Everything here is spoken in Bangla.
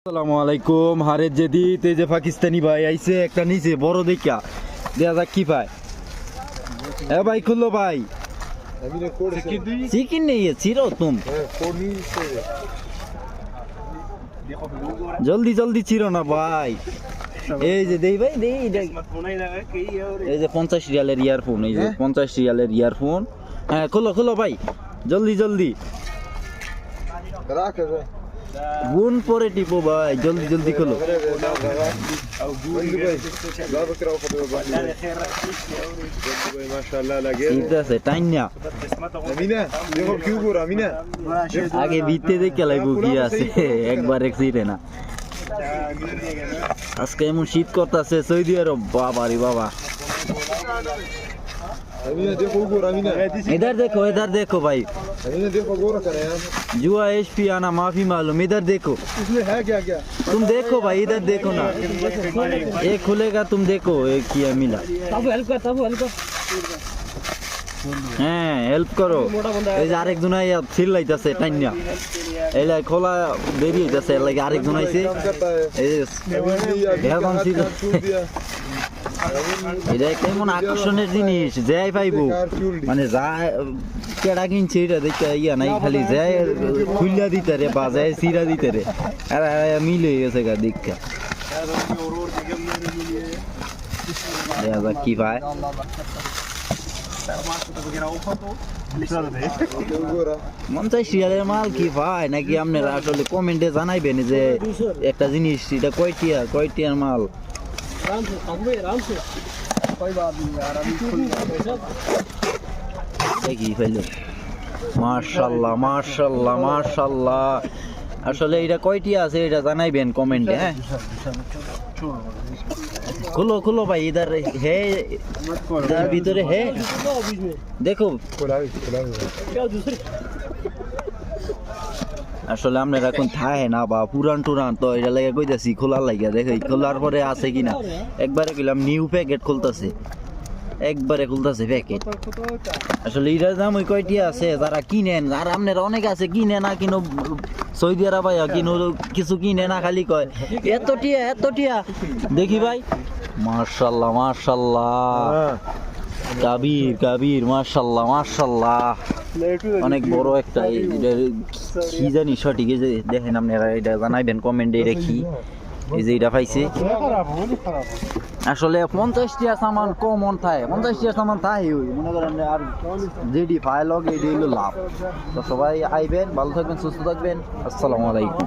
আসসালামু আলাইকুম। হারের যেদি তে যে পাকিস্তানি ভাই আইছে একটা নিচে বড় দেখা দেয়া যাক কি পায়। ভাই খুললো ভাই চিকেন নেই চিরো তুম জলদি জলদি চিরো না ভাই। এই যে দেই ভাই দেই এই যে 50 রিয়ালের ইয়ারফোন, এই যে 50 রিয়ালের ইয়ারফোন। হ্যাঁ খুলো খুলো ভাই জলদি জলদি গুণ পরে টিপো ভাই, জলদি জলদি খোলো। ঠিক আছে টাইনা আগে ভিতরে দেখে লাগবো কি আছে একবার এক্সিডে না। আজকে এমন শীত করতেছে সৌদি আরব, বাবা রে বাবা। इधर देखो भाई, जुआ एचपी आना माफी मालूम। इधर देखो इसमें है क्या क्या तुम देखो भाई, इधर देखो ना, ये खुलेगा तुम देखो एक किया मिला। হ্যাঁ হেল্প করো। এই যে আরেকজন আইয়া চিল্লাইতাছে টাইনা, এলা খোলা বেরিয়ে যাচ্ছে, এর লাগে আরেকজন আইছে। এই এটা কেমন আকর্ষণের জিনিস, যাই পাইবো মানে যা কেডা কিনছে এটা দেখে ইয়া নাই, খালি যাই খুললা দিতে রে বা যাই সিরা দিতে রে, আর মিলে গেছে গা দীক্ষা কি ভাই। 50 রিয়ালের মাল কি ভাই নাকি আপনারা আসলে কমেন্টে জানাইবেন যে একটা জিনিস এটা কয়টিয়ার মাল। দেখি ফেলো মাশাআল্লাহ মাশাআল্লাহ মাশাআল্লাহ। আসলে এটা কয়টি আছে এটা জানাইবেন কমেন্টে। হ্যাঁ খুলো খুলো ভাই, ইধার হে ইধার ভিতরে হে দেখো। আসলে আপনারা এখন থাহে না বা পুরান টুরান তো এটা লাগে কইতাছি খোলার লাগিয়া দেখো খোলার পরে আছে কিনা। একবারে কইলাম নিউ প্যাকেট খুলতাছে, একবারে খুলতাছে প্যাকেট। আসলে এটার দাম ওই কয়টি আছে যারা কিনেন, আর আপনারা অনেক আছে কিনে না কিনো সৌদি আরব ভাইয়া কিনো কিছু কিনে না, খালি কয় এত টিয়া দেখি ভাই। মাশাআল্লাহ মাশাআল্লাহ কাবির কাবির মাশাআল্লাহ মাশাআল্লাহ, অনেক বড় একটা। কি জানি সঠিক, এই যে দেখেন আপনারা এটা জানাইবেন কমেন্টে এটা কি। এই যে এটা পাইছে আসলে 50 টিয়া সামান কমন থাকে, 50 টিয়া সামান থাকে মনে করেন, আর যেটি ফাইল হোক এটি হলো লাভ। তো সবাই আইবেন, ভালো থাকবেন, সুস্থ থাকবেন। আসসালামু আলাইকুম।